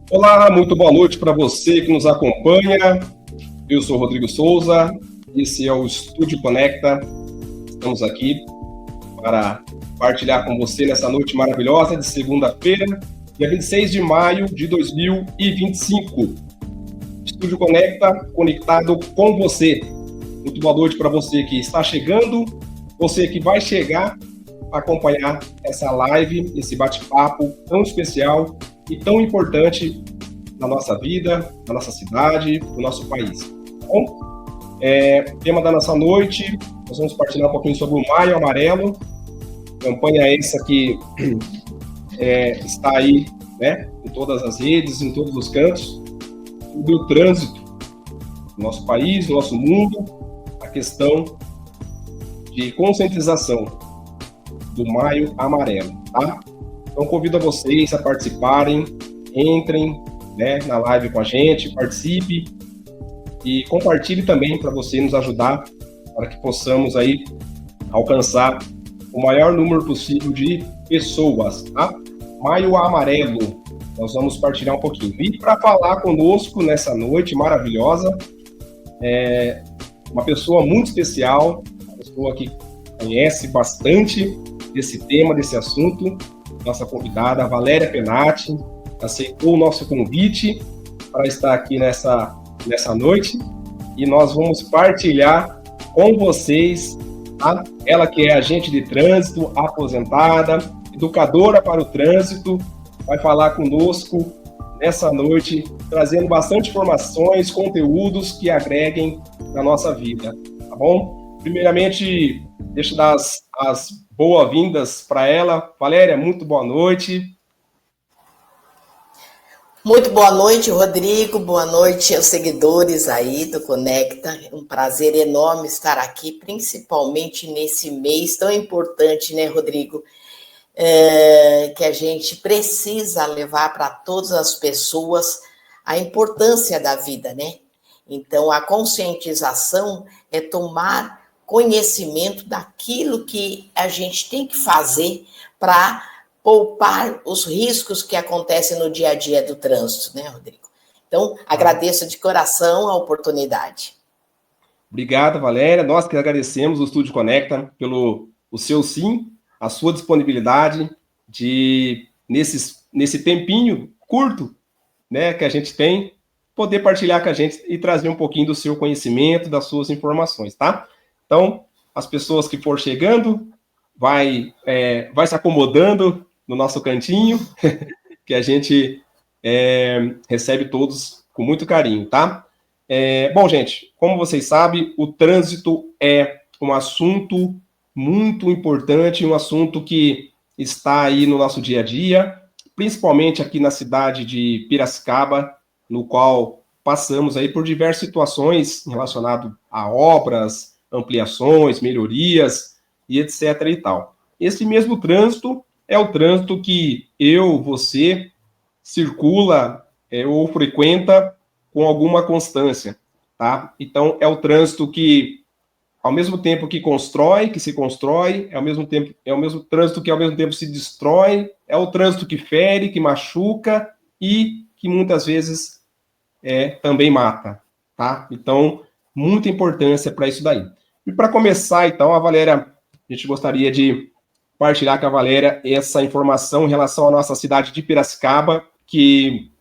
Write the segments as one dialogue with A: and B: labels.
A: Olá, muito boa noite para você que nos acompanha. Eu sou Rodrigo Souza, esse é o Estúdio Conecta. Estamos aqui para partilhar com você nessa noite maravilhosa de segunda-feira, dia 26 de maio de 2025. Estúdio Conecta, conectado com você. Muito boa noite para você que está chegando, você que vai chegar para acompanhar essa live, esse bate-papo tão especial e tão importante na nossa vida, na nossa cidade, no nosso país. Tá bom? Tema da nossa noite, nós vamos partilhar um pouquinho sobre o Maio Amarelo, campanha essa que está aí, né, em todas as redes, em todos os cantos, sobre o trânsito no nosso país, no nosso mundo, a questão de conscientização do Maio Amarelo, tá? Então, convido a vocês a participarem, entrem, né, na live com a gente, participe e compartilhe também para você nos ajudar para que possamos aí alcançar o maior número possível de pessoas, tá? Maio Amarelo, nós vamos partilhar um pouquinho. E para falar conosco nessa noite maravilhosa, uma pessoa muito especial, uma pessoa que conhece bastante desse tema, desse assunto, nossa convidada, Valéria Penati, aceitou o nosso convite para estar aqui nessa noite e nós vamos partilhar com vocês, tá? Ela que é agente de trânsito, aposentada, educadora para o trânsito, vai falar conosco nessa noite, trazendo bastante informações, conteúdos que agreguem na nossa vida, tá bom? Primeiramente, deixa eu dar as boas-vindas para ela. Valéria, muito boa noite.
B: Muito boa noite, Rodrigo. Boa noite aos seguidores aí do Conecta. É um prazer enorme estar aqui, principalmente nesse mês tão importante, né, Rodrigo? Que a gente precisa levar para todas as pessoas a importância da vida, né? Então, a conscientização é tomar conhecimento daquilo que a gente tem que fazer para poupar os riscos que acontecem no dia a dia do trânsito, né, Rodrigo? Então, agradeço de coração a oportunidade.
A: Obrigado, Valéria. Nós que agradecemos o Estúdio Conecta pelo o seu sim, a sua disponibilidade de, nesse tempinho curto, né, que a gente tem, poder partilhar com a gente e trazer um pouquinho do seu conhecimento, das suas informações, tá? Então, as pessoas que for chegando, vai se acomodando no nosso cantinho, que a gente recebe todos com muito carinho, tá? Bom, gente, como vocês sabem, o trânsito é um assunto muito importante, um assunto que está aí no nosso dia a dia, principalmente aqui na cidade de Piracicaba, no qual passamos aí por diversas situações relacionadas a obras, ampliações, melhorias e etc. e tal. Esse mesmo trânsito é o trânsito que você circula ou frequenta com alguma constância, tá? Então, é o trânsito que, ao mesmo tempo que se constrói, é o mesmo trânsito que ao mesmo tempo se destrói, é o trânsito que fere, que machuca e que muitas vezes também mata, tá? Então, muita importância para isso daí. E para começar, então, a gente gostaria de partilhar com a Valéria essa informação em relação à nossa cidade de Piracicaba, que,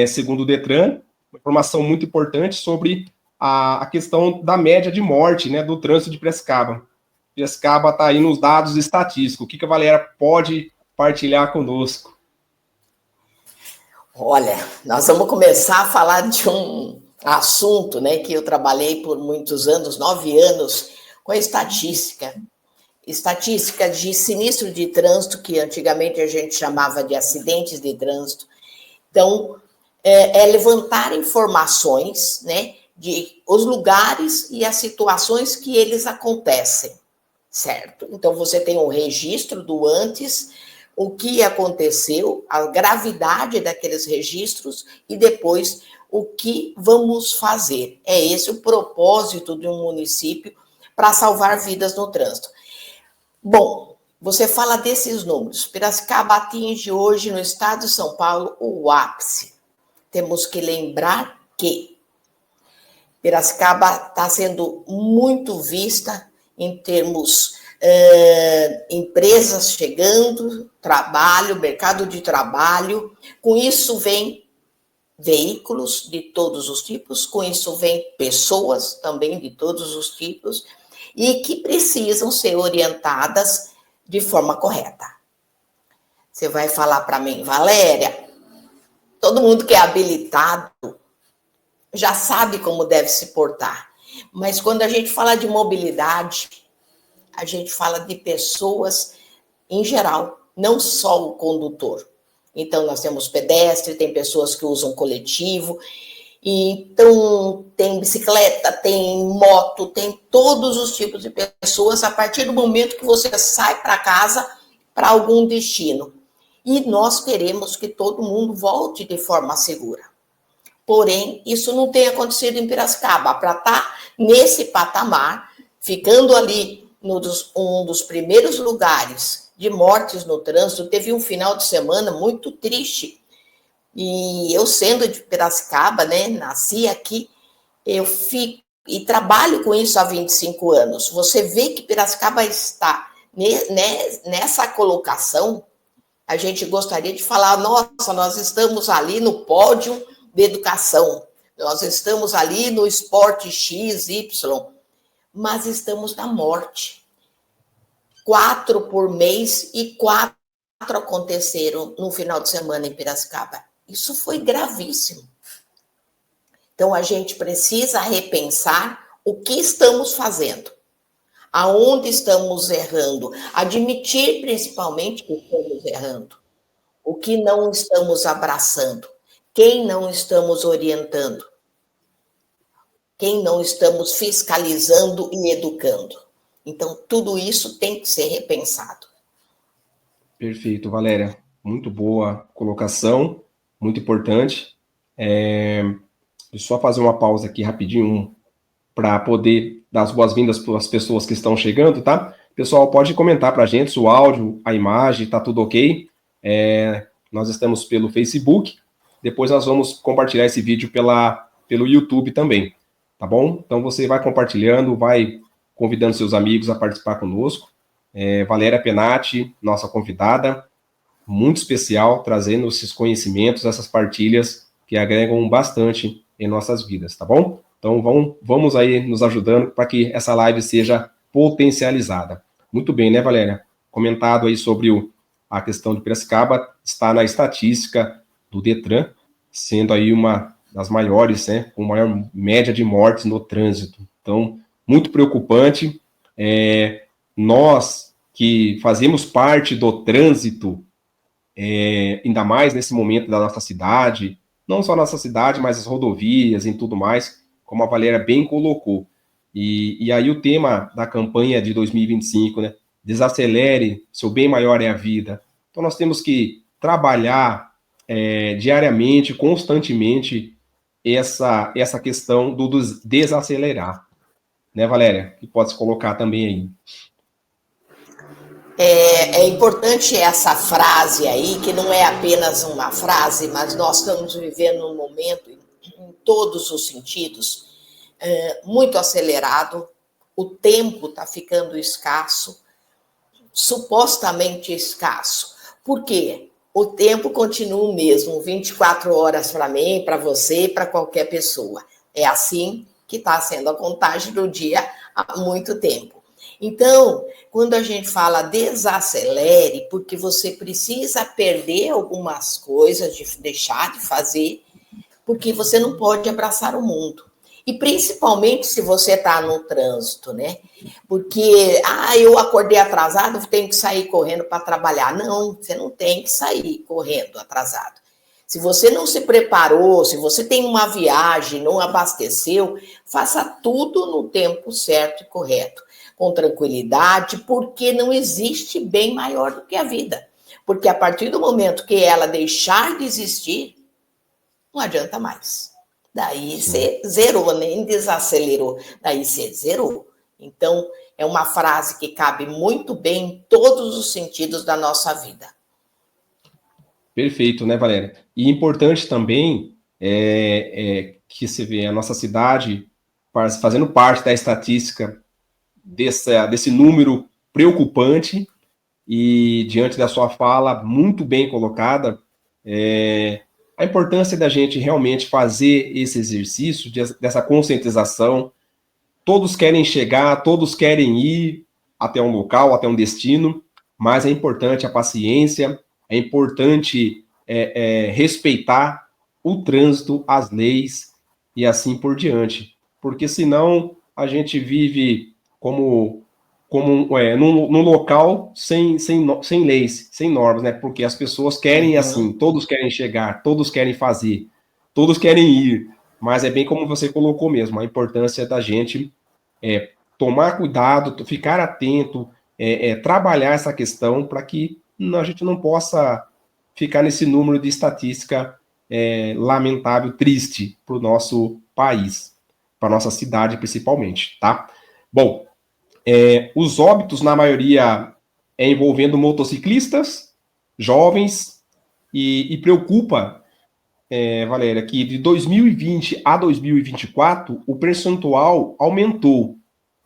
A: segundo o Detran, uma informação muito importante sobre a questão da média de morte, né, do trânsito de Piracicaba. Piracicaba está aí nos dados estatísticos. O que a Valéria pode partilhar conosco?
B: Olha, nós vamos começar a falar de um assunto, né, que eu trabalhei por muitos anos, 9 anos, com a estatística de sinistro de trânsito, que antigamente a gente chamava de acidentes de trânsito. Então, levantar informações, né, de os lugares e as situações que eles acontecem, certo? Então, você tem um registro do antes, o que aconteceu, a gravidade daqueles registros e depois o que vamos fazer. É esse o propósito de um município para salvar vidas no trânsito. Bom, você fala desses números. Piracicaba atinge hoje no estado de São Paulo o ápice. temos que lembrar que Piracicaba está sendo muito vista em termos empresas chegando, trabalho, mercado de trabalho. Com isso vem veículos de todos os tipos, com isso vem pessoas também de todos os tipos e que precisam ser orientadas de forma correta. Você vai falar para mim, Valéria, todo mundo que é habilitado já sabe como deve se portar, mas quando a gente fala de mobilidade, a gente fala de pessoas em geral, não só o condutor. Então, nós temos pedestre, tem pessoas que usam coletivo, então tem bicicleta, tem moto, tem todos os tipos de pessoas a partir do momento que você sai para casa para algum destino. E nós queremos que todo mundo volte de forma segura. Porém, isso não tem acontecido em Piracicaba. Para estar nesse patamar, ficando ali um dos primeiros lugares de mortes no trânsito, teve um final de semana muito triste. E eu, sendo de Piracicaba, né, nasci aqui, eu fico e trabalho com isso há 25 anos. Você vê que Piracicaba está nessa colocação. A gente gostaria de falar, nossa, nós estamos ali no pódio de educação, nós estamos ali no esporte X, Y, mas estamos na morte. 4 por mês e 4 aconteceram no final de semana em Piracicaba. Isso foi gravíssimo. Então, a gente precisa repensar o que estamos fazendo, aonde estamos errando, admitir principalmente que estamos errando, o que não estamos abraçando, quem não estamos orientando, quem não estamos fiscalizando e educando. Então, tudo isso tem que ser repensado.
A: Perfeito, Valéria. Muito boa colocação, muito importante. Deixa eu só fazer uma pausa aqui rapidinho para poder dar as boas-vindas para as pessoas que estão chegando, tá? Pessoal, pode comentar para a gente se o áudio, a imagem, tá tudo ok. Nós estamos pelo Facebook. Depois nós vamos compartilhar esse vídeo pelo YouTube também, tá bom? Então você vai compartilhando, vai convidando seus amigos a participar conosco. Valéria Penati, nossa convidada, muito especial, trazendo esses conhecimentos, essas partilhas que agregam bastante em nossas vidas, tá bom? Então vamos aí nos ajudando para que essa live seja potencializada. Muito bem, né, Valéria? Comentado aí sobre a questão de Piracicaba, está na estatística do Detran, sendo aí uma das maiores, né, com maior média de mortes no trânsito. Então, muito preocupante. Nós que fazemos parte do trânsito, ainda mais nesse momento da nossa cidade, não só nossa cidade, mas as rodovias e tudo mais, como a Valéria bem colocou. E aí o tema da campanha de 2025, né, desacelere, seu bem maior é a vida. Então nós temos que trabalhar diariamente, constantemente, essa questão do desacelerar. Né, Valéria? Que pode se colocar também aí.
B: É importante essa frase aí, que não é apenas uma frase, mas nós estamos vivendo um momento, em todos os sentidos, muito acelerado, o tempo está ficando escasso, supostamente escasso. Por quê? O tempo continua o mesmo, 24 horas para mim, para você, para qualquer pessoa. É assim que está sendo a contagem do dia há muito tempo. Então, quando a gente fala desacelere, porque você precisa perder algumas coisas, de deixar de fazer, porque você não pode abraçar o mundo. E principalmente se você está no trânsito, né? Porque, eu acordei atrasado, tenho que sair correndo para trabalhar. Não, você não tem que sair correndo atrasado. Se você não se preparou, se você tem uma viagem, não abasteceu, faça tudo no tempo certo e correto, com tranquilidade, porque não existe bem maior do que a vida. Porque a partir do momento que ela deixar de existir, não adianta mais. Daí você zerou, nem desacelerou, daí você zerou. Então, é uma frase que cabe muito bem em todos os sentidos da nossa vida.
A: Perfeito, né, Valéria? E importante também que se vê a nossa cidade fazendo parte da estatística desse número preocupante, e diante da sua fala muito bem colocada, a importância da gente realmente fazer esse exercício, dessa conscientização. Todos querem chegar, todos querem ir até um local, até um destino, mas é importante a paciência, é importante respeitar o trânsito, as leis e assim por diante. Porque senão a gente vive num local sem leis, sem normas, né? Porque as pessoas querem assim, todos querem chegar, todos querem fazer, todos querem ir, mas é bem como você colocou mesmo, a importância da gente tomar cuidado, ficar atento, trabalhar essa questão para que a gente não possa ficar nesse número de estatística lamentável, triste para o nosso país, para nossa cidade principalmente, tá? Bom, os óbitos, na maioria, envolvendo motociclistas, jovens, e preocupa, Valéria, que de 2020 a 2024, o percentual aumentou.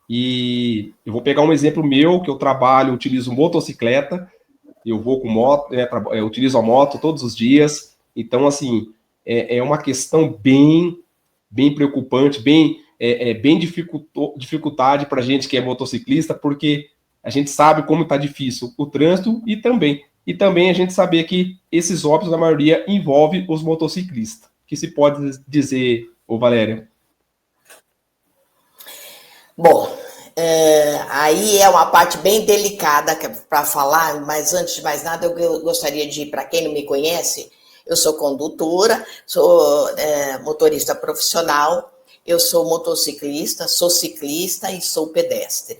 A: E eu vou pegar um exemplo meu, que eu trabalho, utilizo motocicleta, eu vou com moto, eu utilizo a moto todos os dias, então, assim, é uma questão bem preocupante, bem dificuldade para a gente que é motociclista, porque a gente sabe como está difícil o trânsito e também a gente saber que esses óbitos, na maioria, envolve os motociclistas. O que se pode dizer, Valéria?
B: Bom, aí é uma parte bem delicada para falar, mas antes de mais nada, eu gostaria de, para quem não me conhece, eu sou condutora, sou motorista profissional, eu sou motociclista, sou ciclista e sou pedestre.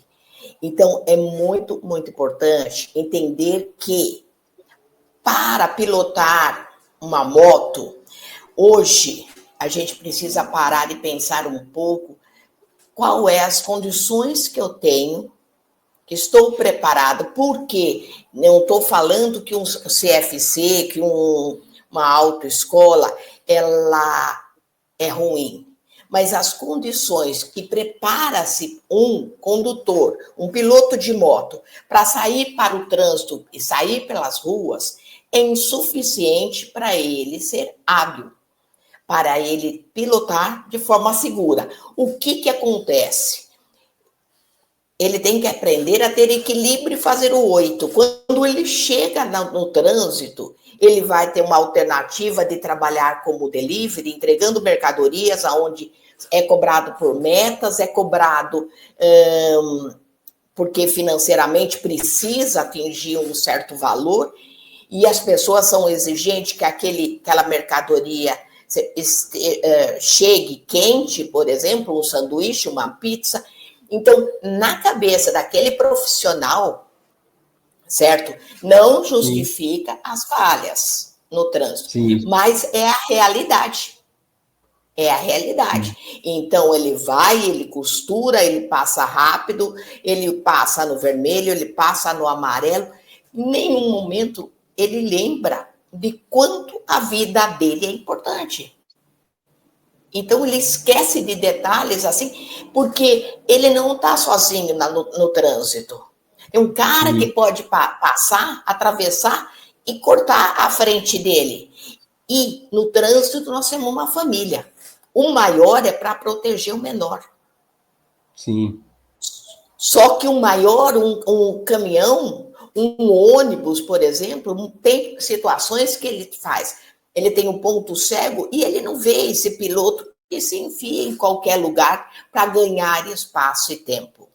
B: Então, é muito, muito importante entender que para pilotar uma moto, hoje, a gente precisa parar e pensar um pouco qual é as condições que eu tenho, que estou preparado, porque não estou falando que um CFC, que uma autoescola, ela é ruim, mas as condições que prepara-se um condutor, um piloto de moto, para sair para o trânsito e sair pelas ruas, é insuficiente para ele ser hábil, para ele pilotar de forma segura. O que acontece? Ele tem que aprender a ter equilíbrio e fazer o 8. Quando ele chega no trânsito, ele vai ter uma alternativa de trabalhar como delivery, entregando mercadorias, aonde é cobrado por metas, é cobrado porque financeiramente precisa atingir um certo valor, e as pessoas são exigentes que aquela mercadoria chegue quente, por exemplo, um sanduíche, uma pizza. Então, na cabeça daquele profissional, certo? Não justifica Sim. as falhas no trânsito, Sim. mas é a realidade. É a realidade. Sim. Então, ele vai, ele costura, ele passa rápido, ele passa no vermelho, ele passa no amarelo. Em nenhum momento ele lembra de quanto a vida dele é importante. Então, ele esquece de detalhes assim, porque ele não está sozinho no trânsito. É um cara Sim. que pode passar, atravessar e cortar a frente dele. E no trânsito nós temos uma família. O maior é para proteger o menor.
A: Sim.
B: Só que o maior, um caminhão, um ônibus, por exemplo, tem situações que ele faz. Ele tem um ponto cego e ele não vê esse piloto que se enfia em qualquer lugar para ganhar espaço e tempo.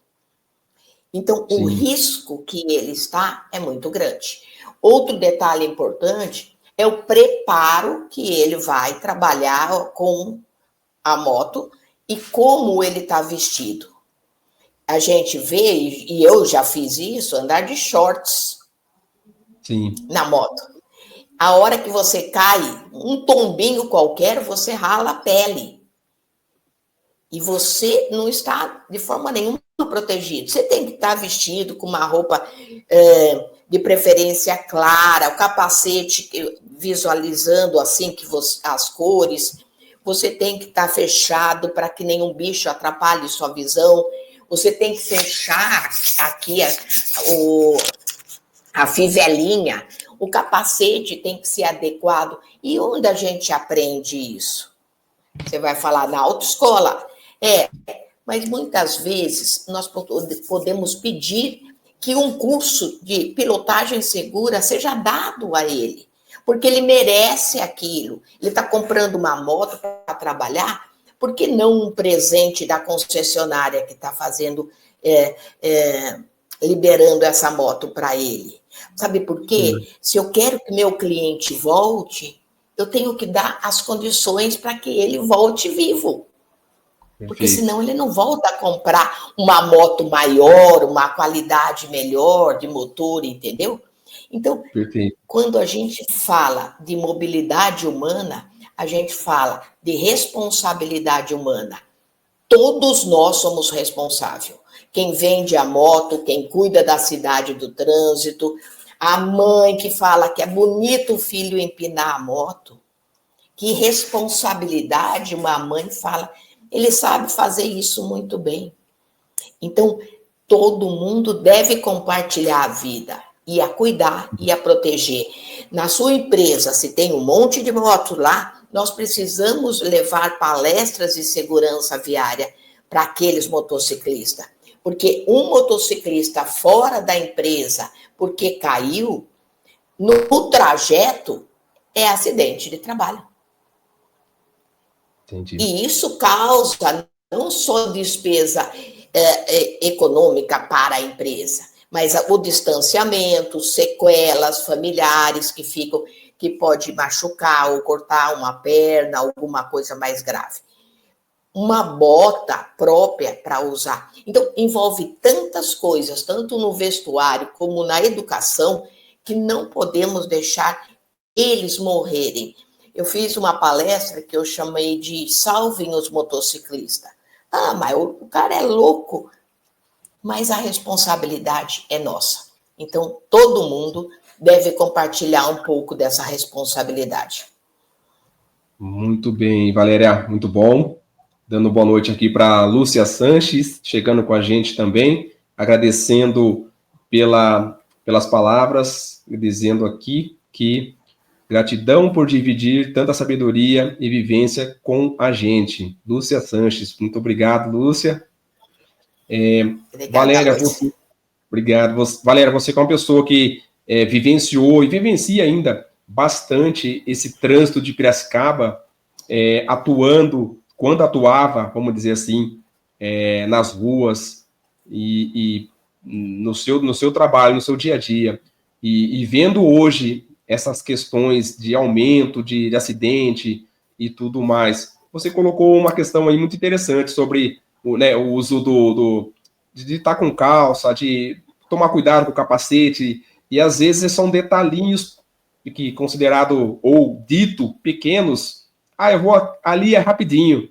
B: Então, Sim. o risco que ele está é muito grande. Outro detalhe importante é o preparo que ele vai trabalhar com a moto e como ele está vestido. A gente vê, e eu já fiz isso, andar de shorts
A: Sim.
B: na moto. A hora que você cai, um tombinho qualquer, você rala a pele. E você não está de forma nenhuma protegido. Você tem que estar vestido com uma roupa de preferência clara, o capacete visualizando assim que as cores. você tem que estar fechado para que nenhum bicho atrapalhe sua visão, você tem que fechar aqui a fivelinha, o capacete tem que ser adequado. E onde a gente aprende isso? Você vai falar na autoescola. Mas muitas vezes nós podemos pedir que um curso de pilotagem segura seja dado a ele, porque ele merece aquilo. Ele está comprando uma moto para trabalhar, por que não um presente da concessionária que está fazendo, liberando essa moto para ele? Sabe por quê? Se eu quero que meu cliente volte, eu tenho que dar as condições para que ele volte vivo. Porque senão ele não volta a comprar uma moto maior, uma qualidade melhor de motor, entendeu? Então, quando a gente fala de mobilidade humana, a gente fala de responsabilidade humana. Todos nós somos responsáveis. Quem vende a moto, quem cuida da cidade do trânsito, a mãe que fala que é bonito o filho empinar a moto. Que responsabilidade uma mãe fala... Ele sabe fazer isso muito bem. Então, todo mundo deve compartilhar a vida, e a cuidar, e a proteger. Na sua empresa, se tem um monte de moto lá, nós precisamos levar palestras de segurança viária para aqueles motociclistas. Porque um motociclista fora da empresa, porque caiu, no trajeto, é acidente de trabalho. Entendi. E isso causa não só despesa econômica para a empresa, mas o distanciamento, sequelas familiares que pode machucar ou cortar uma perna, alguma coisa mais grave. Uma bota própria para usar. Então, envolve tantas coisas, tanto no vestuário como na educação, que não podemos deixar eles morrerem. Eu fiz uma palestra que eu chamei de Salvem os Motociclistas. Mas o cara é louco. Mas a responsabilidade é nossa. Então, todo mundo deve compartilhar um pouco dessa responsabilidade.
A: Muito bem, Valéria, muito bom. Dando boa noite aqui para Lúcia Sanches, chegando com a gente também, agradecendo pelas palavras, dizendo aqui que gratidão por dividir tanta sabedoria e vivência com a gente. Lúcia Sanches, muito obrigado, Lúcia. Valéria, você... Obrigado. Valéria, você que é uma pessoa que vivenciou e vivencia ainda bastante esse trânsito de Piracicaba, atuando, quando atuava, vamos dizer assim, nas ruas e no seu trabalho, no seu dia a dia, e vendo hoje essas questões de aumento de acidente e tudo mais. Você colocou uma questão aí muito interessante sobre o uso de estar com calça, de tomar cuidado com o capacete, e às vezes são detalhinhos que considerado ou dito pequenos, eu vou ali, é rapidinho,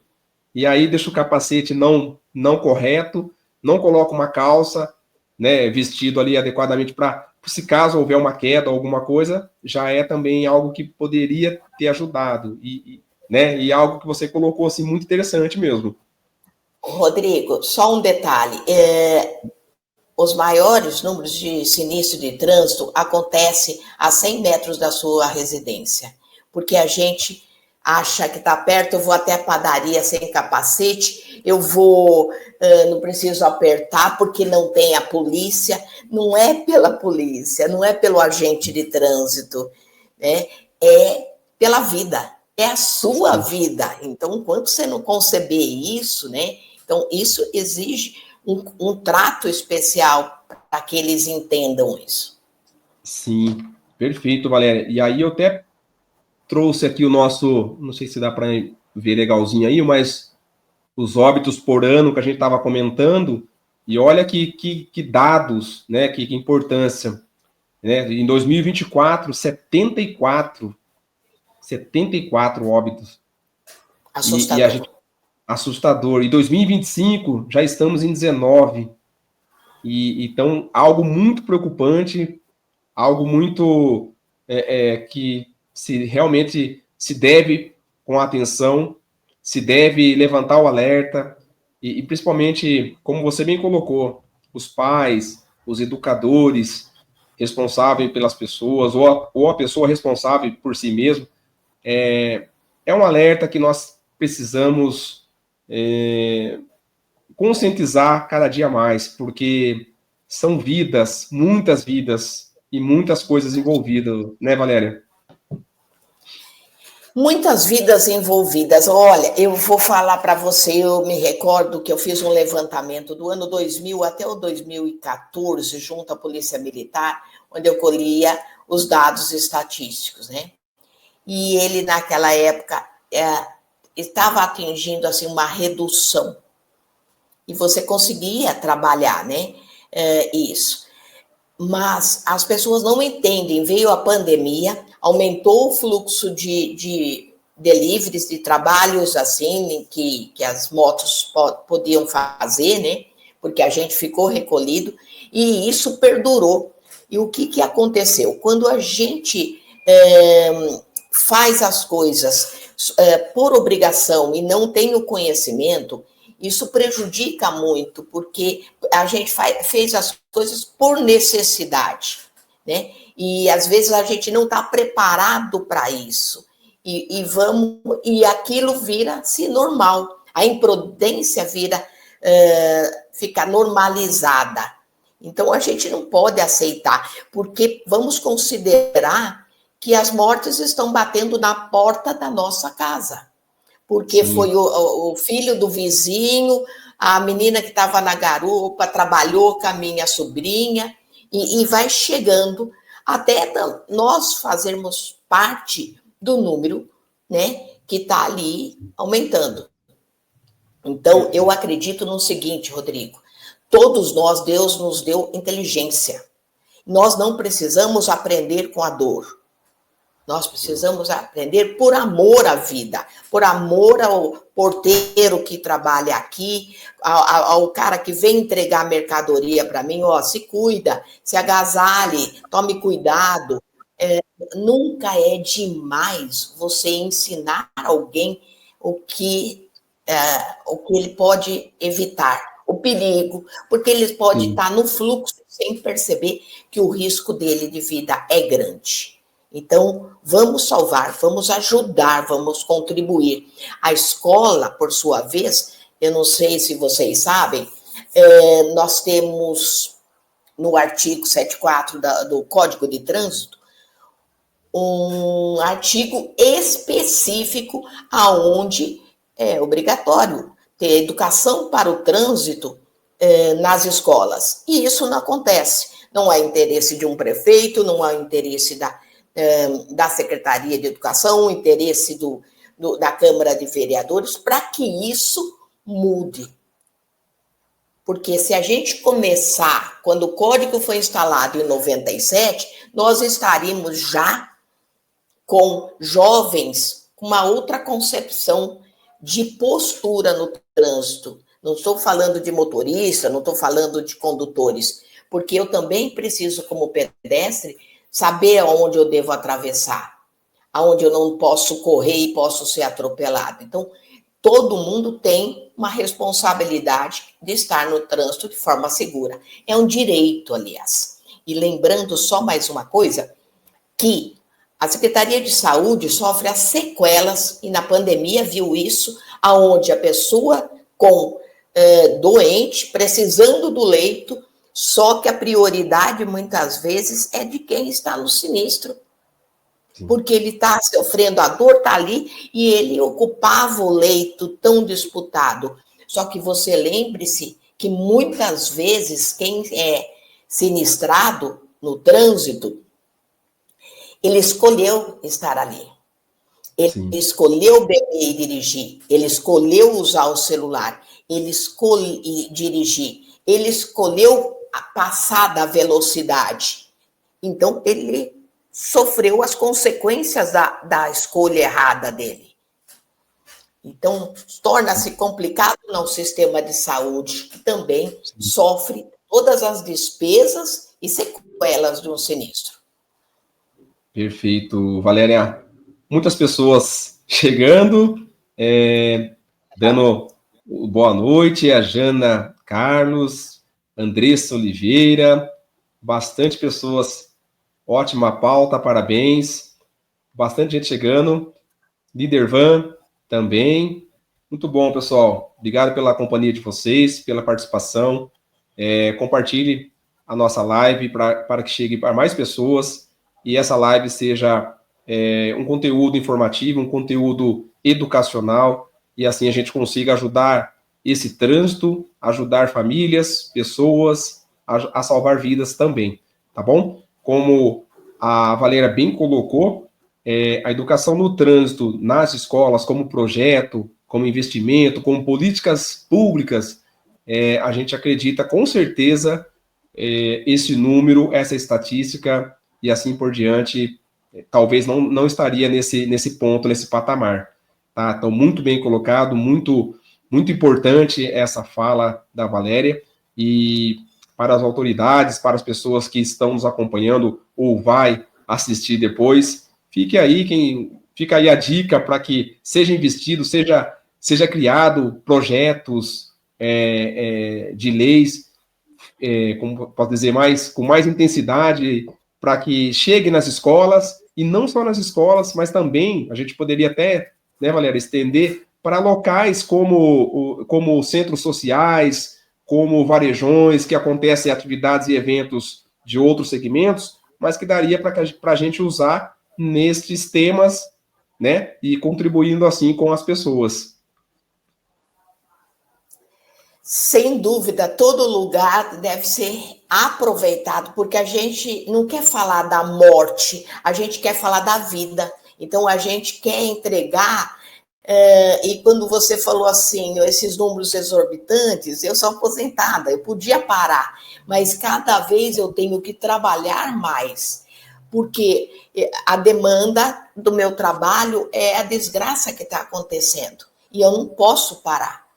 A: e aí deixa o capacete não correto, não coloca uma calça, né, vestido ali adequadamente para, se caso houver uma queda ou alguma coisa, já é também algo que poderia ter ajudado, e algo que você colocou assim, muito interessante mesmo.
B: Rodrigo, só um detalhe, os maiores números de sinistro de trânsito acontecem a 100 metros da sua residência, porque a gente acha que está perto, eu vou até a padaria sem capacete, eu vou, não preciso apertar porque não tem a polícia. Não é pela polícia, não é pelo agente de trânsito, né? É pela vida, é a sua vida. Então, enquanto você não conceber isso, né? Então, isso exige um trato especial para que eles entendam isso.
A: Sim, perfeito, Valéria. E aí eu até trouxe aqui o nosso, não sei se dá para ver legalzinho aí, mas os óbitos por ano que a gente estava comentando, e olha que dados, né, que importância. Né? Em 2024, 74 óbitos.
B: Assustador.
A: Assustador. Em 2025, já estamos em 19. Então, algo muito preocupante, algo muito que realmente se deve com atenção se deve levantar o alerta, e principalmente, como você bem colocou, os pais, os educadores responsáveis pelas pessoas, ou a pessoa responsável por si mesmo, é um alerta que nós precisamos conscientizar cada dia mais, porque são vidas, muitas vidas e muitas coisas envolvidas, né, Valéria?
B: Muitas vidas envolvidas. Olha, eu vou falar para você, eu me recordo que eu fiz um levantamento do ano 2000 até o 2014, junto à Polícia Militar, onde eu colhia os dados estatísticos, né? E ele, naquela época, estava atingindo assim, uma redução. E você conseguia trabalhar, né? Isso. Mas as pessoas não entendem. Veio a pandemia, aumentou o fluxo de deliveries, de trabalhos assim, que as motos podiam fazer, né? Porque a gente ficou recolhido, e isso perdurou. E o que aconteceu? Quando a gente faz as coisas por obrigação e não tem o conhecimento, isso prejudica muito, porque a gente fez as coisas por necessidade, né? E às vezes a gente não está preparado para isso. E aquilo vira-se normal. A imprudência fica normalizada. Então a gente não pode aceitar, porque vamos considerar que as mortes estão batendo na porta da nossa casa. Porque Sim. Foi o filho do vizinho, a menina que estava na garupa, trabalhou com a minha sobrinha, e vai chegando até nós fazermos parte do número, né, que está ali aumentando. Então, eu acredito no seguinte, Rodrigo, todos nós, Deus nos deu inteligência. Nós não precisamos aprender com a dor. Nós precisamos aprender por amor à vida, por amor ao porteiro que trabalha aqui, ao cara que vem entregar mercadoria para mim, se cuida, se agasalhe, tome cuidado. Nunca é demais você ensinar alguém o que ele pode evitar, o perigo, porque ele pode estar no fluxo sem perceber que o risco dele de vida é grande. Então, vamos salvar, vamos ajudar, vamos contribuir. A escola, por sua vez, eu não sei se vocês sabem, nós temos no artigo 74 do Código de Trânsito, um artigo específico aonde é obrigatório ter educação para o trânsito nas escolas. E isso não acontece. Não há interesse de um prefeito, não há interesse da Secretaria de Educação, o interesse da Câmara de Vereadores, para que isso mude. Porque se a gente começar, quando o código foi instalado em 97, nós estaríamos já com jovens com uma outra concepção de postura no trânsito. Não estou falando de motorista, não estou falando de condutores, porque eu também preciso, como pedestre, saber aonde eu devo atravessar, aonde eu não posso correr e posso ser atropelado. Então, todo mundo tem uma responsabilidade de estar no trânsito de forma segura. É um direito, aliás. E lembrando só mais uma coisa, que a Secretaria de Saúde sofre as sequelas, e na pandemia viu isso, aonde a pessoa doente, precisando do leito, só que a prioridade, muitas vezes, é de quem está no sinistro. Sim. Porque ele está sofrendo, a dor está ali, e ele ocupava o leito tão disputado. Só que você lembre-se que, muitas vezes, quem é sinistrado no trânsito, ele escolheu estar ali. Ele Sim. escolheu beber e dirigir. Ele escolheu usar o celular. Ele escolheu dirigir. Ele escolheu passar da velocidade. Então, ele sofreu as consequências da escolha errada dele. Então, torna-se complicado no sistema de saúde, que também sofre todas as despesas e sequelas de um sinistro.
A: Perfeito, Valéria. Muitas pessoas chegando. dando boa noite, a Jana Carlos, Andressa Oliveira, bastante pessoas, ótima pauta, parabéns, bastante gente chegando, Líder Van também, muito bom, pessoal, obrigado pela companhia de vocês, pela participação, compartilhe a nossa live para que chegue para mais pessoas e essa live seja um conteúdo informativo, um conteúdo educacional, e assim a gente consiga ajudar esse trânsito, ajudar famílias, pessoas, a salvar vidas também, tá bom? Como a Valéria bem colocou, a educação no trânsito nas escolas como projeto, como investimento, como políticas públicas, a gente acredita com certeza esse número, essa estatística e assim por diante, talvez não estaria nesse ponto, nesse patamar. Tá? Então, muito bem colocado, muito importante essa fala da Valéria, e para as autoridades, para as pessoas que estão nos acompanhando ou vai assistir depois, fica aí a dica para que seja investido, seja criado projetos de leis, como posso dizer, com mais intensidade, para que chegue nas escolas, e não só nas escolas, mas também, a gente poderia até, né, Valéria, estender para locais como centros sociais, como varejões, que acontecem atividades e eventos de outros segmentos, mas que daria para a gente usar nestes temas, né, e contribuindo assim com as pessoas.
B: Sem dúvida, todo lugar deve ser aproveitado, porque a gente não quer falar da morte, a gente quer falar da vida. Então, a gente quer entregar, e quando você falou assim, esses números exorbitantes, eu sou aposentada, eu podia parar, mas cada vez eu tenho que trabalhar mais, porque a demanda do meu trabalho é a desgraça que está acontecendo, e eu não posso parar.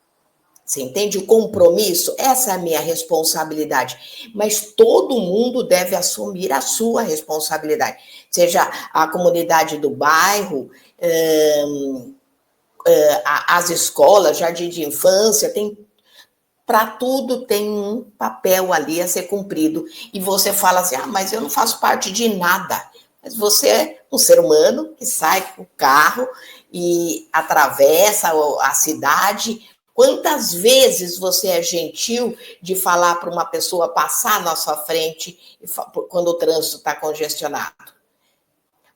B: Você entende? O compromisso, essa é a minha responsabilidade. Mas todo mundo deve assumir a sua responsabilidade. Seja a comunidade do bairro, as escolas, jardim de infância, para tudo tem um papel ali a ser cumprido. E você fala assim, mas eu não faço parte de nada. Mas você é um ser humano que sai com o carro e atravessa a cidade. Quantas vezes você é gentil de falar para uma pessoa passar na sua frente quando o trânsito está congestionado?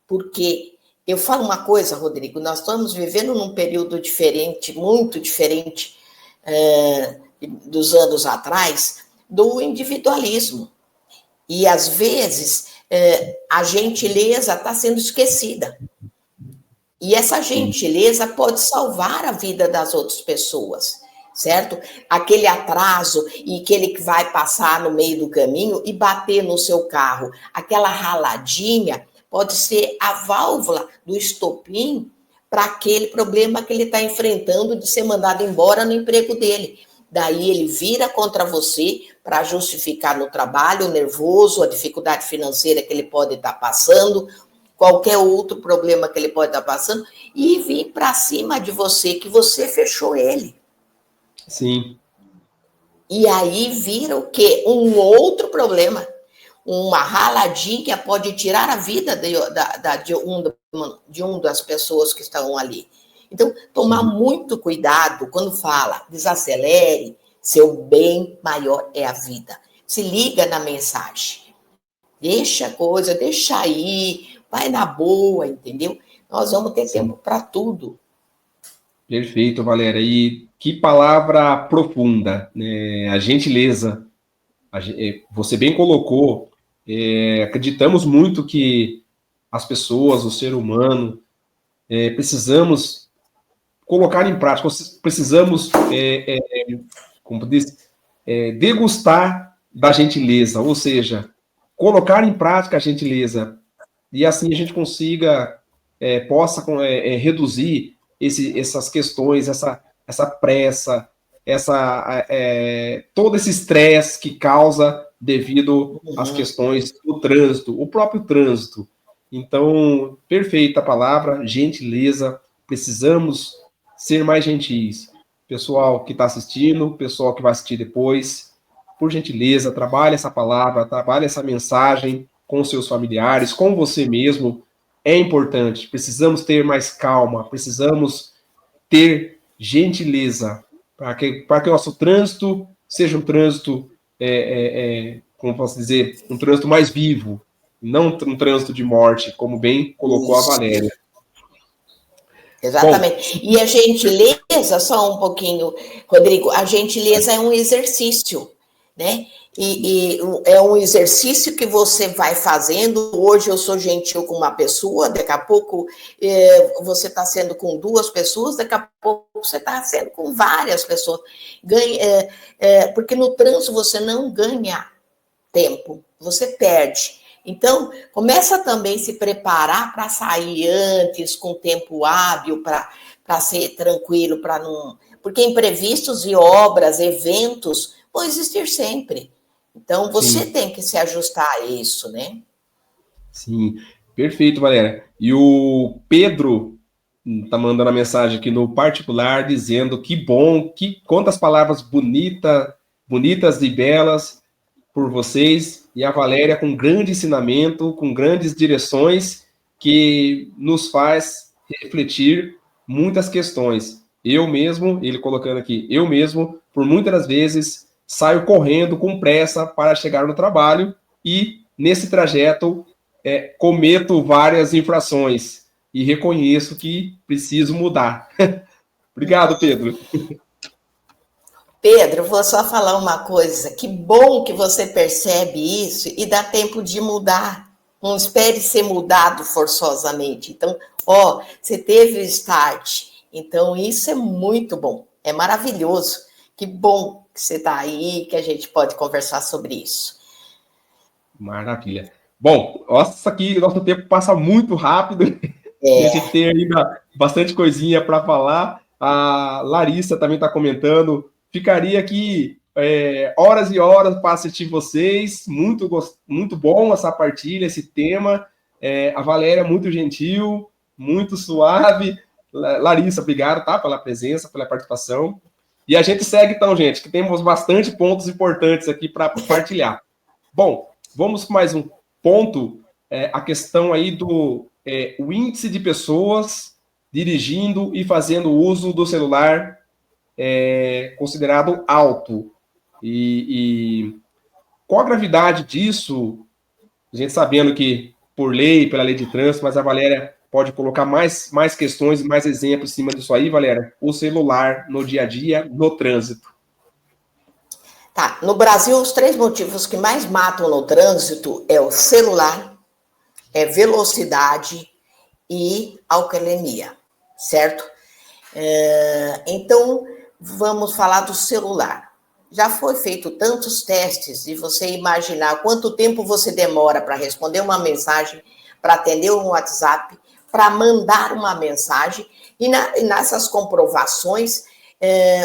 B: Porque eu falo uma coisa, Rodrigo, nós estamos vivendo num período diferente, muito diferente dos anos atrás, do individualismo. E, às vezes, a gentileza está sendo esquecida. E essa gentileza pode salvar a vida das outras pessoas, certo? Aquele atraso e aquele que vai passar no meio do caminho e bater no seu carro, aquela raladinha pode ser a válvula do estopim para aquele problema que ele está enfrentando de ser mandado embora no emprego dele. Daí ele vira contra você para justificar no trabalho o nervoso, a dificuldade financeira que ele pode estar passando, qualquer outro problema que ele pode estar passando, e vir para cima de você, que você fechou ele.
A: Sim.
B: E aí vira o quê? Um outro problema. Uma raladinha pode tirar a vida de uma das pessoas que estão ali. Então, tomar muito cuidado quando fala, desacelere, seu bem maior é a vida. Se liga na mensagem. Deixa a coisa, deixa aí, vai na boa, entendeu? Nós vamos ter tempo para tudo.
A: Perfeito, Valéria. E que palavra profunda, né? A gentileza. Você bem colocou, acreditamos muito que as pessoas, o ser humano, precisamos colocar em prática, precisamos, como diz, degustar da gentileza, ou seja, colocar em prática a gentileza, e assim a gente possa reduzir essas questões, essa pressa, todo esse estresse que causa devido às questões do trânsito, o próprio trânsito. Então, perfeita a palavra, gentileza, precisamos ser mais gentis. pessoal que está assistindo, pessoal que vai assistir depois, por gentileza, trabalhe essa palavra, trabalhe essa mensagem com seus familiares, com você mesmo. É importante, precisamos ter mais calma, precisamos ter gentileza para que o nosso trânsito seja um trânsito, como posso dizer, um trânsito mais vivo, não um trânsito de morte, como bem colocou a Valéria.
B: Exatamente. Bom, e a gentileza, só um pouquinho, Rodrigo, a gentileza é um exercício, né? E é um exercício que você vai fazendo. Hoje eu sou gentil com uma pessoa, daqui a pouco você está sendo com 2 pessoas, daqui a pouco você está sendo com várias pessoas. Porque no trânsito você não ganha tempo, você perde. Então, começa também a se preparar para sair antes, com tempo hábil, para ser tranquilo, para não... Porque imprevistos e obras, eventos, vão existir sempre. Então, você Sim. tem que se ajustar a isso, né?
A: Sim, perfeito, Valéria. E o Pedro está mandando a mensagem aqui no particular, dizendo que bom, que quantas palavras bonitas e belas por vocês, e a Valéria com grande ensinamento, com grandes direções, que nos faz refletir muitas questões. Eu mesmo, ele colocando aqui, eu mesmo, por muitas das vezes, saio correndo com pressa para chegar no trabalho e, nesse trajeto, cometo várias infrações e reconheço que preciso mudar. Obrigado, Pedro.
B: Pedro, vou só falar uma coisa. Que bom que você percebe isso e dá tempo de mudar. Não espere ser mudado forçosamente. Então, você teve o start. Então, isso é muito bom. É maravilhoso. Que bom que você está aí, que a gente pode conversar sobre isso.
A: Maravilha. Bom, nossa, aqui o nosso tempo passa muito rápido. E a gente tem ainda bastante coisinha para falar. A Larissa também está comentando. Ficaria aqui horas e horas para assistir vocês. Muito bom essa partilha, esse tema. A Valéria, muito gentil, muito suave. Larissa, obrigado, tá? Pela presença, pela participação. E a gente segue, então, gente, que temos bastante pontos importantes aqui para partilhar. Bom, vamos com mais um ponto. A questão aí do o índice de pessoas dirigindo e fazendo uso do celular considerado alto. E qual a gravidade disso? A gente sabendo que por lei, pela lei de trânsito, mas a Valéria pode colocar mais questões e mais exemplos em cima disso aí, Valéria. O celular no dia a dia, no trânsito.
B: Tá, no Brasil, os 3 motivos que mais matam no trânsito é o celular, velocidade e alcoolemia, certo? Então, vamos falar do celular. Já foi feito tantos testes de você imaginar quanto tempo você demora para responder uma mensagem, para atender um WhatsApp, para mandar uma mensagem, e nessas comprovações,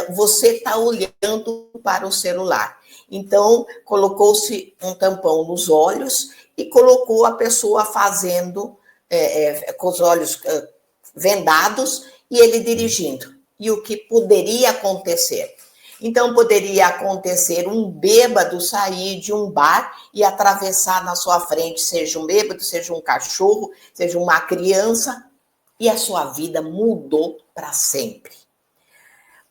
B: você está olhando para o celular. Então, colocou-se um tampão nos olhos e colocou a pessoa fazendo, com os olhos vendados, e ele dirigindo. E o que poderia acontecer? Então, poderia acontecer um bêbado sair de um bar e atravessar na sua frente, seja um bêbado, seja um cachorro, seja uma criança, e a sua vida mudou para sempre.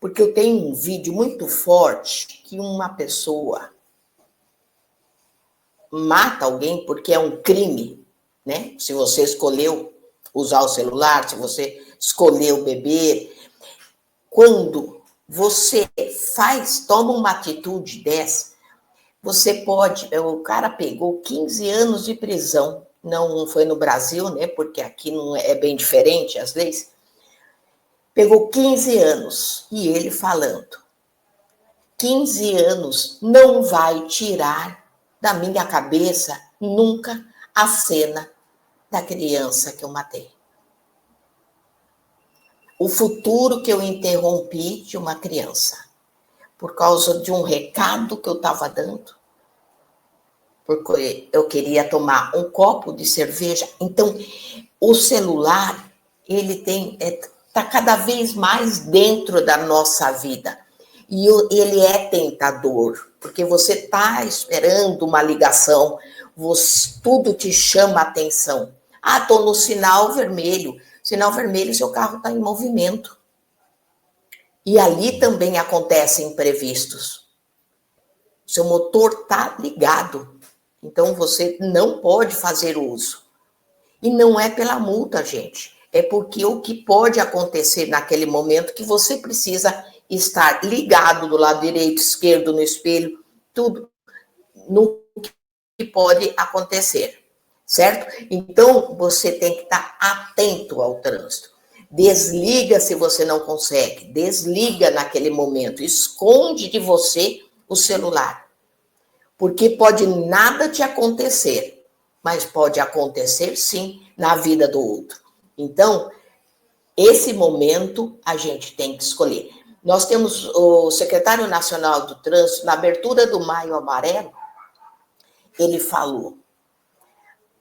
B: Porque eu tenho um vídeo muito forte que uma pessoa mata alguém porque é um crime, né? Se você escolheu usar o celular, se você escolheu beber, quando você toma uma atitude dessa, você pode... O cara pegou 15 anos de prisão, não foi no Brasil, né? Porque aqui não é bem diferente as leis. Pegou 15 anos, e ele falando, 15 anos não vai tirar da minha cabeça nunca a cena da criança que eu matei. O futuro que eu interrompi de uma criança, por causa de um recado que eu estava dando, porque eu queria tomar um copo de cerveja. Então, o celular, ele tem está cada vez mais dentro da nossa vida. E ele é tentador, porque você está esperando uma ligação, tudo te chama a atenção. Ah, estou no sinal vermelho. Sinal vermelho, seu carro está em movimento. E ali também acontecem imprevistos. Seu motor está ligado. Então, você não pode fazer uso. E não é pela multa, gente. É porque o que pode acontecer naquele momento que você precisa estar ligado do lado direito, esquerdo, no espelho, tudo no que pode acontecer, certo? Então, você tem que estar atento ao trânsito. Desliga se você não consegue, desliga naquele momento, esconde de você o celular, porque pode nada te acontecer, mas pode acontecer sim na vida do outro. Então, esse momento a gente tem que escolher. Nós temos o secretário nacional do trânsito, na abertura do Maio Amarelo, ele falou,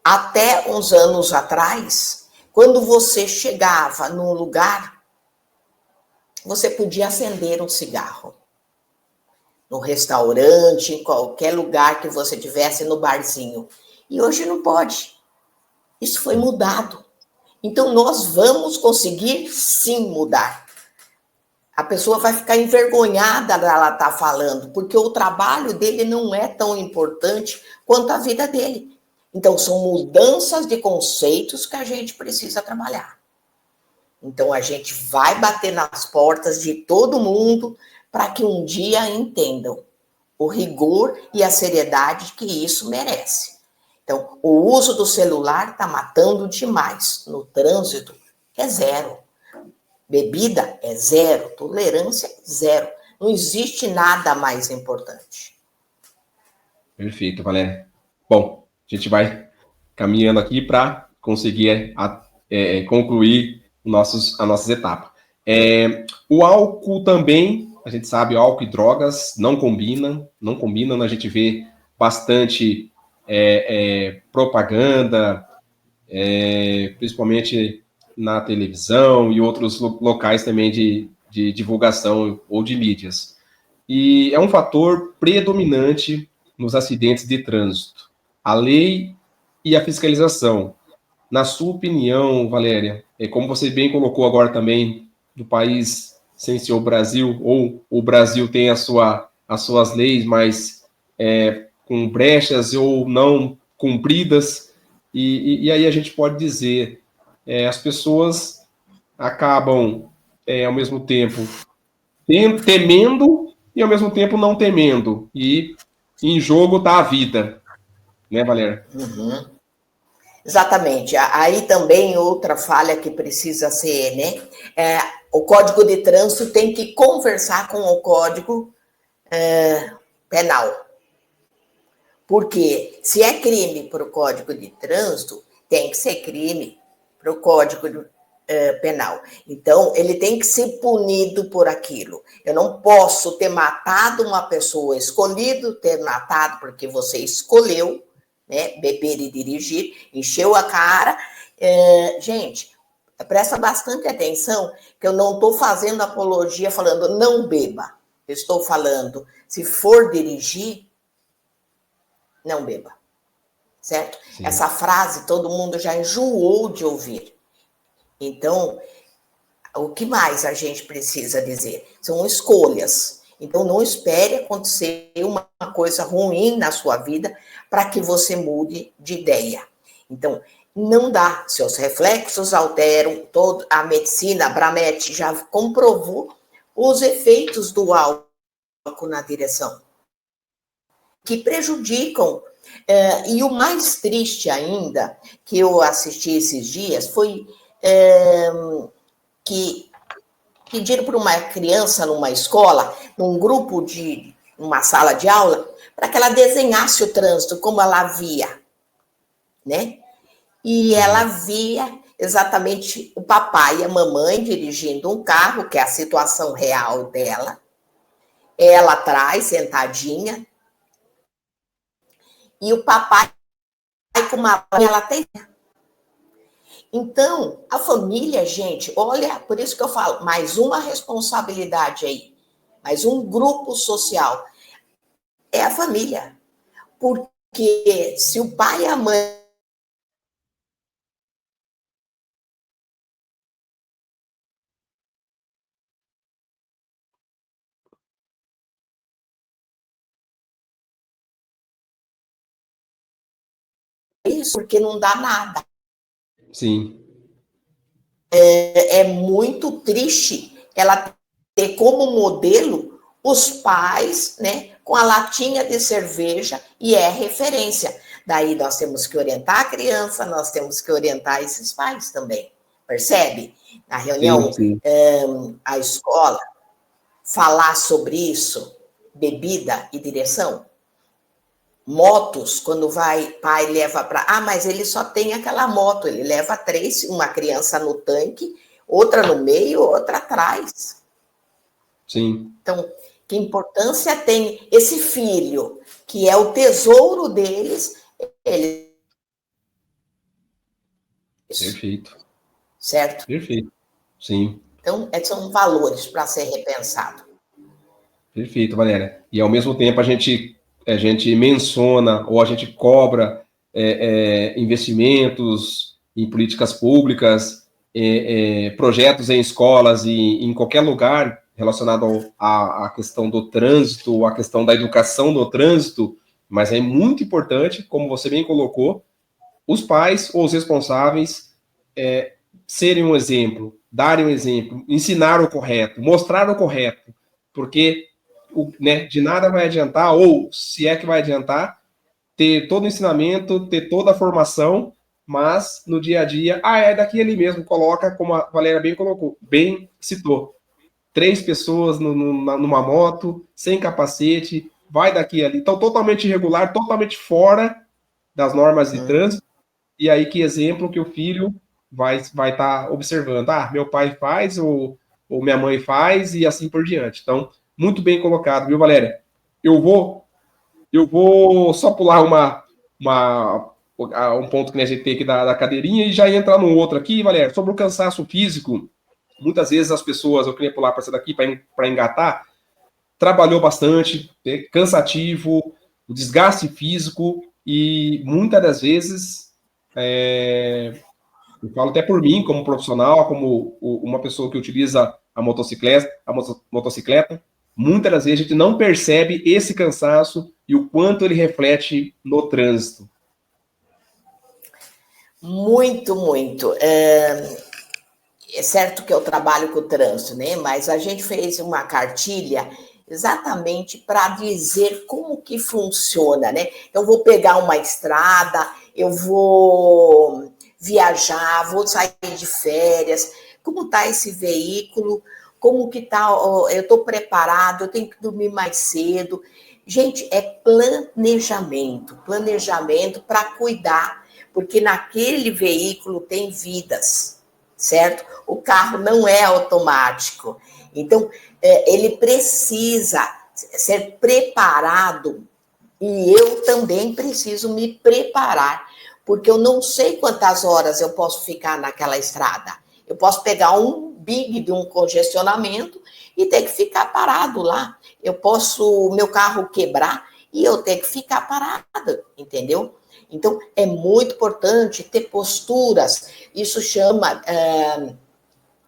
B: até uns anos atrás, quando você chegava num lugar, você podia acender um cigarro. No restaurante, em qualquer lugar que você tivesse, no barzinho. E hoje não pode. Isso foi mudado. Então, nós vamos conseguir, sim, mudar. A pessoa vai ficar envergonhada dela estar falando, porque o trabalho dele não é tão importante quanto a vida dele. Então, são mudanças de conceitos que a gente precisa trabalhar. Então, a gente vai bater nas portas de todo mundo para que um dia entendam o rigor e a seriedade que isso merece. Então, o uso do celular está matando demais. No trânsito, é zero. Bebida é zero. Tolerância é zero. Não existe nada mais importante.
A: Perfeito, Valéria. Bom, a gente vai caminhando aqui para conseguir concluir as nossas etapas. O álcool também, a gente sabe, álcool e drogas não combinam, a gente vê bastante propaganda, principalmente na televisão e outros locais também de divulgação ou de mídias. E é um fator predominante nos acidentes de trânsito. A lei e a fiscalização. Na sua opinião, Valéria, como você bem colocou agora também, do país sem ser o Brasil, ou o Brasil tem as suas leis, mas com brechas ou não cumpridas, e aí a gente pode dizer, as pessoas acabam, ao mesmo tempo, temendo e, ao mesmo tempo, não temendo. E em jogo está a vida, né, Valéria?
B: Uhum. Exatamente. Aí também outra falha que precisa ser, né? O Código de Trânsito tem que conversar com o Código Penal. Porque se é crime para o Código de Trânsito, tem que ser crime para o Código Penal. Então, ele tem que ser punido por aquilo. Eu não posso ter matado uma pessoa, escolhido ter matado porque você escolheu, né, beber e dirigir, encheu a cara. Gente, presta bastante atenção que eu não estou fazendo apologia falando não beba. Eu estou falando, se for dirigir, não beba, certo? Sim. Essa frase todo mundo já enjoou de ouvir. Então, o que mais a gente precisa dizer? São escolhas. Então, não espere acontecer uma coisa ruim na sua vida para que você mude de ideia. Então, não dá. Seus reflexos alteram. A medicina, a Bramete, já comprovou os efeitos do álcool na direção, que prejudicam. E o mais triste ainda, que eu assisti esses dias, foi que pediram para uma criança numa escola, num grupo uma sala de aula, para que ela desenhasse o trânsito como ela via, né? E ela via exatamente o papai e a mamãe dirigindo um carro, que é a situação real dela, ela atrás, sentadinha, e o papai com uma ela tem. Então, a família, gente, olha, por isso que eu falo, mais uma responsabilidade aí, mais um grupo social, é a família. Porque se o pai e a mãe isso, porque não dá nada.
A: Sim.
B: É muito triste ela ter como modelo os pais, né, com a latinha de cerveja e é referência. Daí nós temos que orientar a criança, nós temos que orientar esses pais também. Percebe? Na
A: Sim,
B: reunião,
A: sim.
B: a escola, falar sobre isso, bebida e direção. Motos, quando vai, pai leva para. Ah, mas ele só tem aquela moto, ele leva 3, uma criança no tanque, outra no meio, outra atrás.
A: Sim.
B: Então, que importância tem esse filho, que é o tesouro deles, eles.
A: Perfeito.
B: Certo?
A: Perfeito. Sim.
B: Então, são valores para ser repensado.
A: Perfeito, Valéria. E ao mesmo tempo a gente menciona ou a gente cobra investimentos em políticas públicas, projetos em escolas e em qualquer lugar relacionado à questão do trânsito, à questão da educação no trânsito, mas é muito importante, como você bem colocou, os pais ou os responsáveis serem um exemplo, darem um exemplo, ensinar o correto, mostrar o correto, porque de nada vai adiantar, ou se é que vai adiantar, ter todo o ensinamento, ter toda a formação, mas no dia a dia, é daqui ali mesmo, coloca, como a Valéria bem colocou, bem citou, 3 pessoas numa moto, sem capacete, vai daqui ali, então totalmente irregular, totalmente fora das normas de trânsito, e aí que exemplo que o filho vai estar observando. Meu pai faz, ou minha mãe faz, e assim por diante. Então, muito bem colocado, viu, Valéria? Eu vou só pular um ponto que a gente tem aqui da cadeirinha e já entrar num outro aqui, Valéria, sobre o cansaço físico. Muitas vezes as pessoas, eu queria pular para essa daqui para engatar, trabalhou bastante, cansativo, o desgaste físico, e muitas das vezes eu falo até por mim, como profissional, como uma pessoa que utiliza a motocicleta, muitas das vezes a gente não percebe esse cansaço e o quanto ele reflete no trânsito.
B: Muito, muito. É certo que eu trabalho com o trânsito, né? Mas a gente fez uma cartilha exatamente para dizer como que funciona, né? Eu vou pegar uma estrada, eu vou viajar, vou sair de férias, como está esse veículo, como que está, eu estou preparado, eu tenho que dormir mais cedo. Gente, é planejamento para cuidar, porque naquele veículo tem vidas, certo? O carro não é automático. Então, ele precisa ser preparado e eu também preciso me preparar, porque eu não sei quantas horas eu posso ficar naquela estrada. Eu posso pegar um big de um congestionamento e ter que ficar parado lá. Eu posso, meu carro quebrar e eu ter que ficar parada, entendeu? Então, é muito importante ter posturas. Isso chama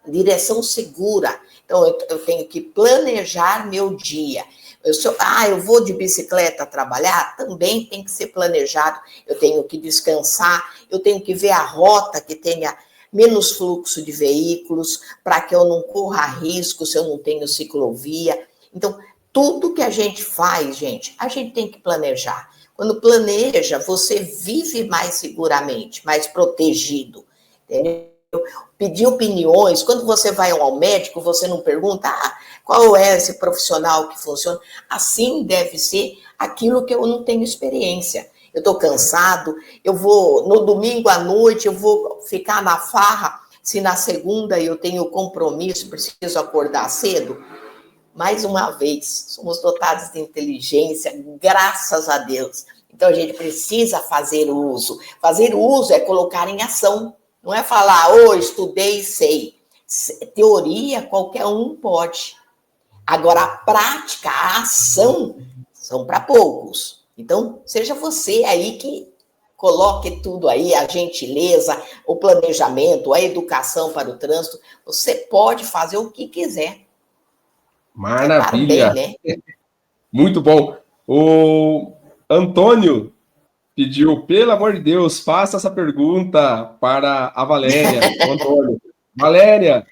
B: direção segura. Então, eu tenho que planejar meu dia. Eu vou de bicicleta trabalhar? Também tem que ser planejado. Eu tenho que descansar, eu tenho que ver a rota que tenha menos fluxo de veículos, para que eu não corra risco se eu não tenho ciclovia. Então, tudo que a gente faz, gente, a gente tem que planejar. Quando planeja, você vive mais seguramente, mais protegido. Entendeu? Pedir opiniões. Quando você vai ao médico, você não pergunta qual é esse profissional que funciona. Assim deve ser aquilo que eu não tenho experiência. Eu estou cansado, eu vou, no domingo à noite, eu vou ficar na farra, se na segunda eu tenho compromisso, preciso acordar cedo. Mais uma vez, somos dotados de inteligência, graças a Deus. Então, a gente precisa fazer uso. Fazer uso é colocar em ação. Não é falar, estudei e sei. Teoria, qualquer um pode. Agora, a prática, a ação, são para poucos. Então, seja você aí que coloque tudo aí, a gentileza, o planejamento, a educação para o trânsito. Você pode fazer o que quiser.
A: Maravilha.
B: Bem, né?
A: Muito bom. O Antônio pediu, pelo amor de Deus, faça essa pergunta para a Valéria. O Antônio. Valéria,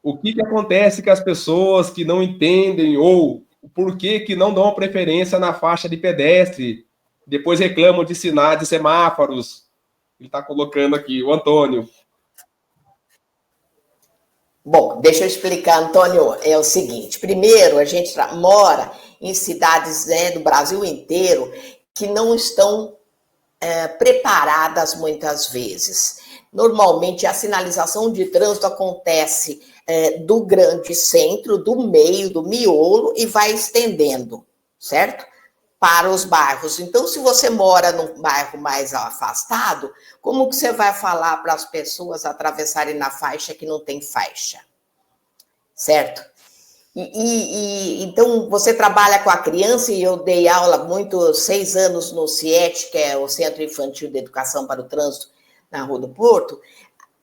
A: o que acontece com as pessoas que não entendem ou por que não dão preferência na faixa de pedestre? Depois reclamam de sinais de semáforos. Ele está colocando aqui, o Antônio.
B: Bom, deixa eu explicar, Antônio, é o seguinte. Primeiro, a gente mora em cidades, né, do Brasil inteiro que não estão preparadas muitas vezes. Normalmente, a sinalização de trânsito acontece do grande centro, do meio, do miolo, e vai estendendo, certo? Para os bairros. Então, se você mora num bairro mais afastado, como que você vai falar para as pessoas atravessarem na faixa que não tem faixa? Certo? Então, você trabalha com a criança, e eu dei aula 6 anos no CIET, que é o Centro Infantil de Educação para o Trânsito, na Rua do Porto,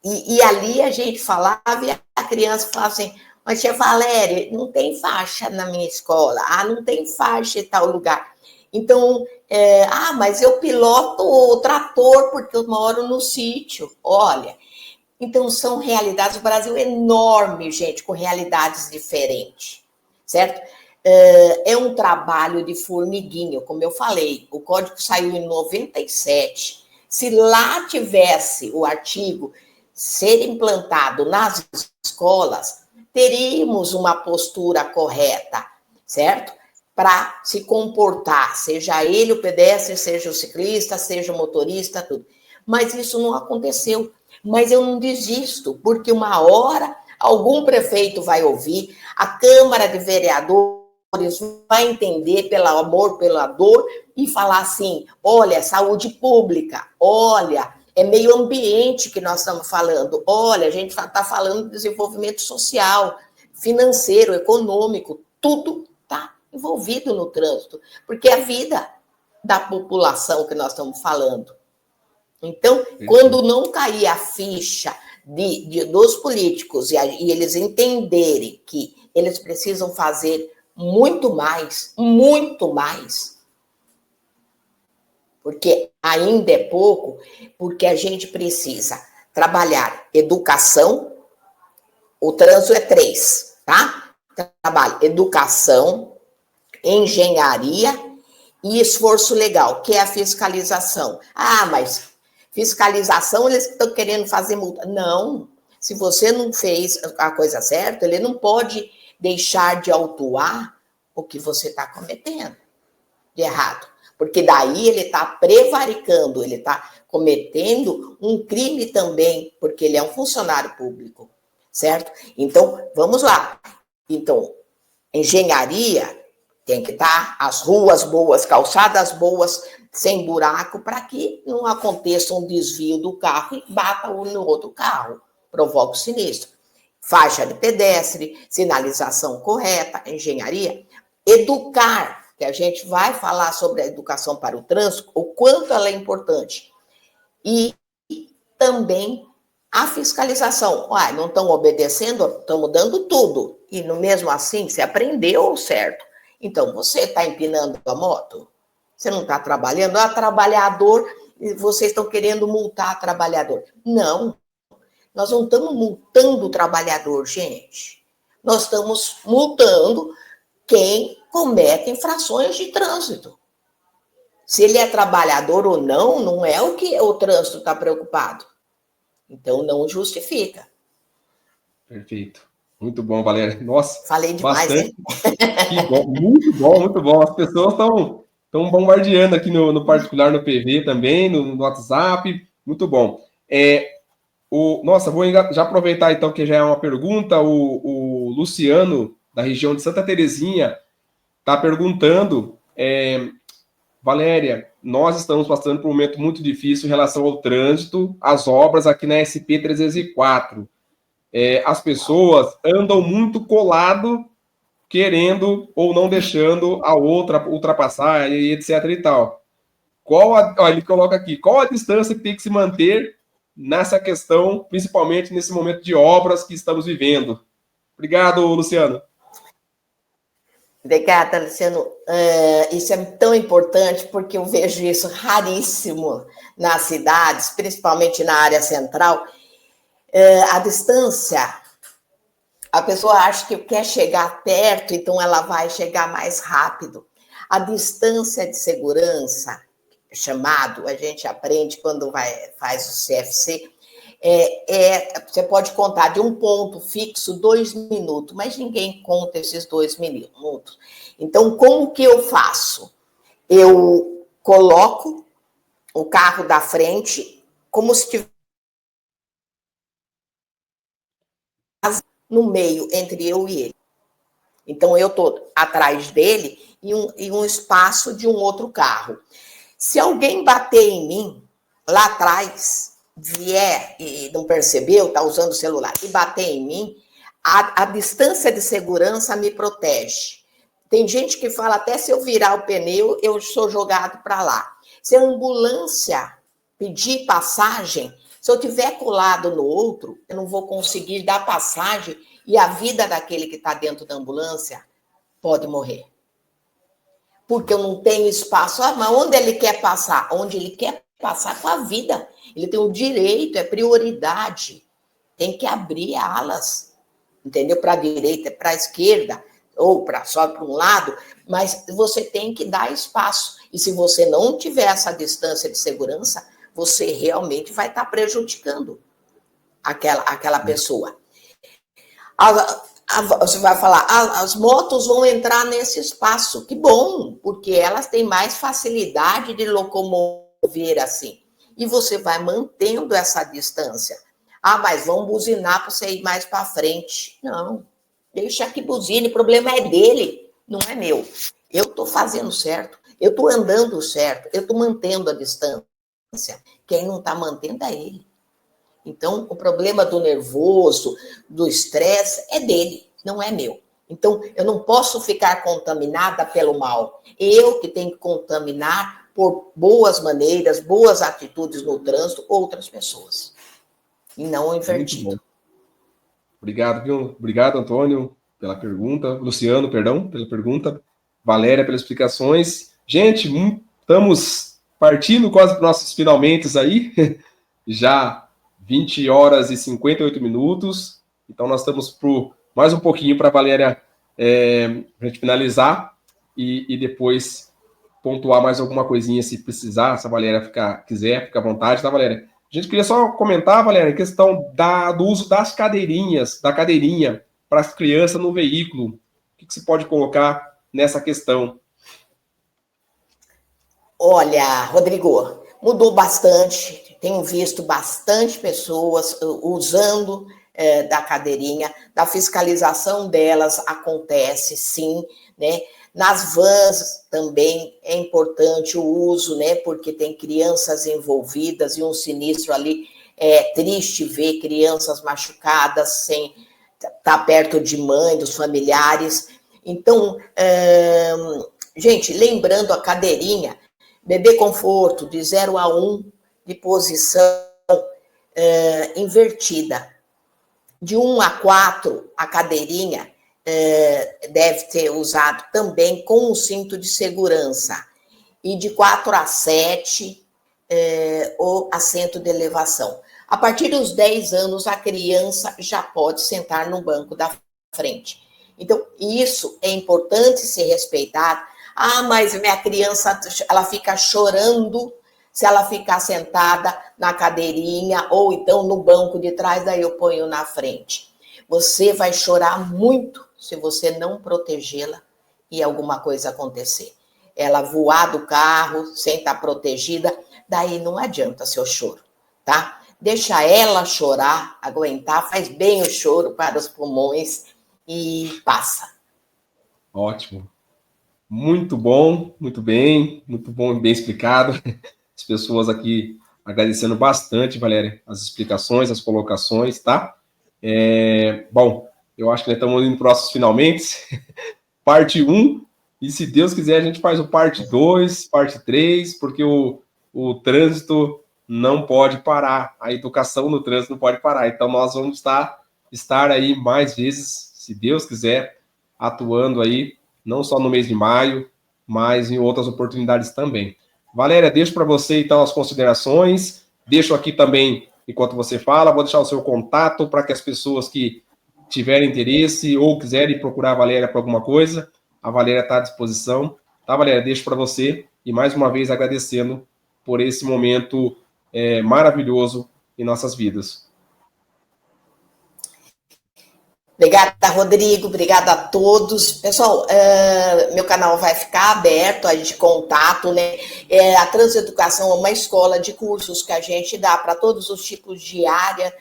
B: e ali a gente falava, e a criança falava assim, mas tia Valéria, não tem faixa na minha escola, não tem faixa em tal lugar. Então, mas eu piloto o trator porque eu moro no sítio. Olha, então são realidades, o Brasil é enorme, gente, com realidades diferentes, certo? É um trabalho de formiguinha, como eu falei, o código saiu em 97, se lá tivesse o artigo ser implantado nas escolas, teríamos uma postura correta, certo? Para se comportar, seja ele o pedestre, seja o ciclista, seja o motorista, tudo. Mas isso não aconteceu. Mas eu não desisto, porque uma hora algum prefeito vai ouvir, a Câmara de Vereadores vai entender pelo amor, pela dor, e falar assim, olha, saúde pública, olha, é meio ambiente que nós estamos falando, olha, a gente está falando de desenvolvimento social, financeiro, econômico, tudo está envolvido no trânsito, porque é a vida da população que nós estamos falando. Então, quando não cair a ficha dos políticos e eles entenderem que eles precisam fazer muito mais, porque ainda é pouco, porque a gente precisa trabalhar educação, o trânsito é 3, tá? Trabalho educação, engenharia e esforço legal, que é a fiscalização. Mas fiscalização, eles estão querendo fazer multa. Não, se você não fez a coisa certa, ele não pode deixar de autuar o que você está cometendo de errado. Porque daí ele está prevaricando, ele está cometendo um crime também, porque ele é um funcionário público, certo? Então, vamos lá. Então, engenharia tem que estar as ruas boas, calçadas boas, sem buraco, para que não aconteça um desvio do carro e bata um no outro carro, provoca o sinistro. Faixa de pedestre, sinalização correta, engenharia, educar, que a gente vai falar sobre a educação para o trânsito, o quanto ela é importante. E também a fiscalização. Não estão obedecendo, estamos dando tudo. E mesmo assim, você aprendeu certo. Então, você está empinando a moto? Você não está trabalhando? Trabalhador, vocês estão querendo multar trabalhador. Não, nós não estamos multando o trabalhador, gente. Nós estamos multando quem comete infrações de trânsito. Se ele é trabalhador ou não, não é o que o trânsito está preocupado. Então, não justifica.
A: Perfeito. Muito bom, Valéria. Nossa,
B: falei demais,
A: bastante. Que bom. Muito bom, muito bom. As pessoas estão bombardeando aqui no particular, no PV também, no WhatsApp. Muito bom. Nossa, vou já aproveitar então que já é uma pergunta. O Luciano, da região de Santa Terezinha, está perguntando Valéria, nós estamos passando por um momento muito difícil em relação ao trânsito, às obras aqui na SP 304. As pessoas andam muito colado, querendo ou não deixando a outra ultrapassar, e etc e tal. Ele coloca aqui, qual a distância que tem que se manter nessa questão, principalmente nesse momento de obras que estamos vivendo? Obrigado, Luciano.
B: Obrigada, Luciano. Isso é tão importante porque eu vejo isso raríssimo nas cidades, principalmente na área central. A distância, a pessoa acha que quer chegar perto, então ela vai chegar mais rápido. A distância de segurança, chamado, a gente aprende quando faz o CFC, você pode contar de um ponto fixo 2 minutos, mas ninguém conta esses 2 minutos. Então, como que eu faço? Eu coloco o carro da frente como se tivesse no meio entre eu e ele. Então, eu estou atrás dele e um espaço de um outro carro. Se alguém bater em mim lá atrás, vier e não percebeu, está usando o celular, e bater em mim, a distância de segurança me protege. Tem gente que fala, até se eu virar o pneu, eu sou jogado para lá. Se a ambulância pedir passagem, se eu tiver colado no outro, eu não vou conseguir dar passagem e a vida daquele que está dentro da ambulância pode morrer. Porque eu não tenho espaço. Mas onde ele quer passar? Onde ele quer passar com a vida. Ele tem o direito, é prioridade. Tem que abrir alas, entendeu? Para a direita, para a esquerda, ou só para um lado, mas você tem que dar espaço. E se você não tiver essa distância de segurança, você realmente vai estar prejudicando aquela pessoa. Você vai falar, as motos vão entrar nesse espaço. Que bom, porque elas têm mais facilidade de locomover assim. E você vai mantendo essa distância. Mas vão buzinar para você ir mais para frente. Não, deixa que buzine, o problema é dele, não é meu. Eu estou fazendo certo, eu estou andando certo, eu estou mantendo a distância. Quem não está mantendo é ele. Então, o problema do nervoso, do estresse, é dele, não é meu. Então, eu não posso ficar contaminada pelo mal. Eu que tenho que contaminar por boas maneiras, boas atitudes no trânsito, outras pessoas. E não invertido.
A: Obrigado, viu? Obrigado, Antônio, pela pergunta. Luciano, perdão, pela pergunta. Valéria, pelas explicações. Gente, estamos partindo quase para os nossos finalmente aí. Já 20 horas e 58 minutos. Então, nós estamos por mais um pouquinho para a Valéria a gente finalizar e depois pontuar mais alguma coisinha se precisar, se a Valéria quiser, fica à vontade, tá, Valéria? A gente queria só comentar, Valéria, a questão do uso das cadeirinhas, da cadeirinha para as crianças no veículo. O que se pode colocar nessa questão?
B: Olha, Rodrigo, mudou bastante. Tenho visto bastante pessoas usando da cadeirinha. Da fiscalização delas acontece, sim, né? Nas vans também é importante o uso, né? Porque tem crianças envolvidas e um sinistro ali. É triste ver crianças machucadas sem estar perto de mãe, dos familiares. Então, gente, lembrando a cadeirinha, bebê conforto de 0 a 1, de posição invertida. De 1 a 4, a cadeirinha deve ser usado também com um cinto de segurança. E de 4 a 7, o assento de elevação. A partir dos 10 anos, a criança já pode sentar no banco da frente. Então, isso é importante ser respeitado. Mas minha criança, ela fica chorando se ela ficar sentada na cadeirinha ou então no banco de trás, daí eu ponho na frente. Você vai chorar muito se você não protegê-la e alguma coisa acontecer. Ela voar do carro sem estar protegida, daí não adianta seu choro, tá? Deixa ela chorar, aguentar, faz bem o choro para os pulmões e passa.
A: Ótimo. Muito bom, muito bem explicado. As pessoas aqui agradecendo bastante, Valéria, as explicações, as colocações, tá? Bom, eu acho que nós estamos indo para os finalmente. Parte 1, e se Deus quiser a gente faz o parte 2, parte 3, porque o trânsito não pode parar, a educação no trânsito não pode parar. Então nós vamos estar aí mais vezes, se Deus quiser, atuando aí, não só no mês de maio, mas em outras oportunidades também. Valéria, deixo para você, então, as considerações. Deixo aqui também, enquanto você fala, vou deixar o seu contato para que as pessoas que tiverem interesse ou quiserem procurar a Valéria para alguma coisa, a Valéria está à disposição. Tá, Valéria? Deixo para você. E, mais uma vez, agradecendo por esse momento maravilhoso em nossas vidas.
B: Obrigada, Rodrigo. Obrigada a todos. Pessoal, meu canal vai ficar aberto a de contato, né? A Transeducação é uma escola de cursos que a gente dá para todos os tipos de área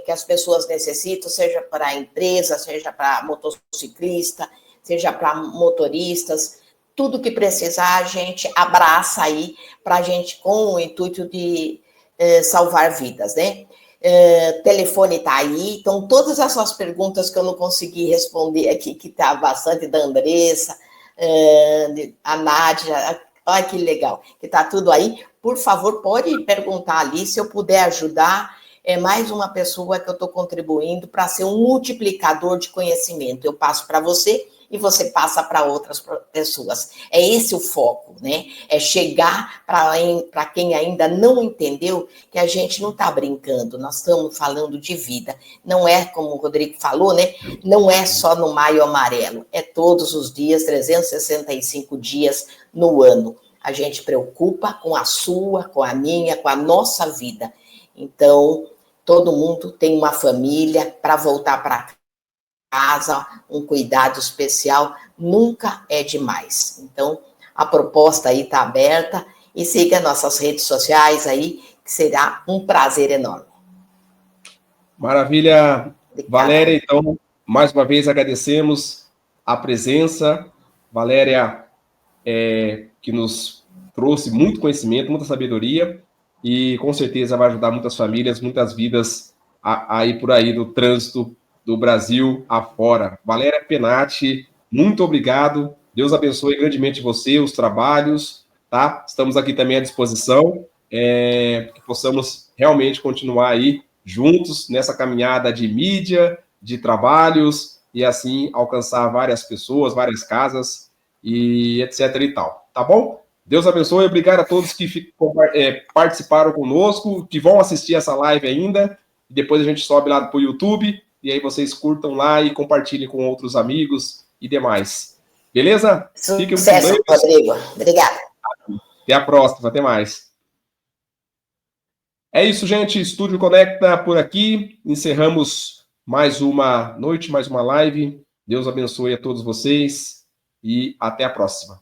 B: que as pessoas necessitam, seja para a empresa, seja para motociclista, seja para motoristas. Tudo que precisar, a gente abraça aí para a gente com o intuito de salvar vidas, né? Telefone está aí, então todas as suas perguntas que eu não consegui responder aqui, que está bastante, da Andressa, a Nádia, olha que legal, que está tudo aí, por favor, pode perguntar ali, se eu puder ajudar, é mais uma pessoa que eu estou contribuindo para ser um multiplicador de conhecimento, eu passo para você e você passa para outras pessoas. É esse o foco, né? É chegar para quem ainda não entendeu que a gente não está brincando, nós estamos falando de vida. Não é, como o Rodrigo falou, né? Não é só no Maio Amarelo, é todos os dias, 365 dias no ano. A gente preocupa com a sua, com a minha, com a nossa vida. Então, todo mundo tem uma família para voltar para casa, um cuidado especial, nunca é demais. Então, a proposta aí está aberta e siga nossas redes sociais aí, que será um prazer enorme.
A: Maravilha, obrigada. Valéria, então, mais uma vez agradecemos a presença. Valéria, que nos trouxe muito conhecimento, muita sabedoria, e com certeza vai ajudar muitas famílias, muitas vidas a ir por aí no trânsito do Brasil afora. Valéria Penati, muito obrigado. Deus abençoe grandemente você, os trabalhos, tá? Estamos aqui também à disposição, que possamos realmente continuar aí juntos nessa caminhada de mídia, de trabalhos, e assim alcançar várias pessoas, várias casas, e etc e tal. Tá bom? Deus abençoe. Obrigado a todos que participaram conosco, que vão assistir essa live ainda. Depois a gente sobe lá para o YouTube, e aí vocês curtam lá e compartilhem com outros amigos e demais. Beleza?
B: Sucesso, Rodrigo. Obrigada.
A: Até a próxima. Até mais. É isso, gente. Estúdio Conecta por aqui. Encerramos mais uma noite, mais uma live. Deus abençoe a todos vocês e até a próxima.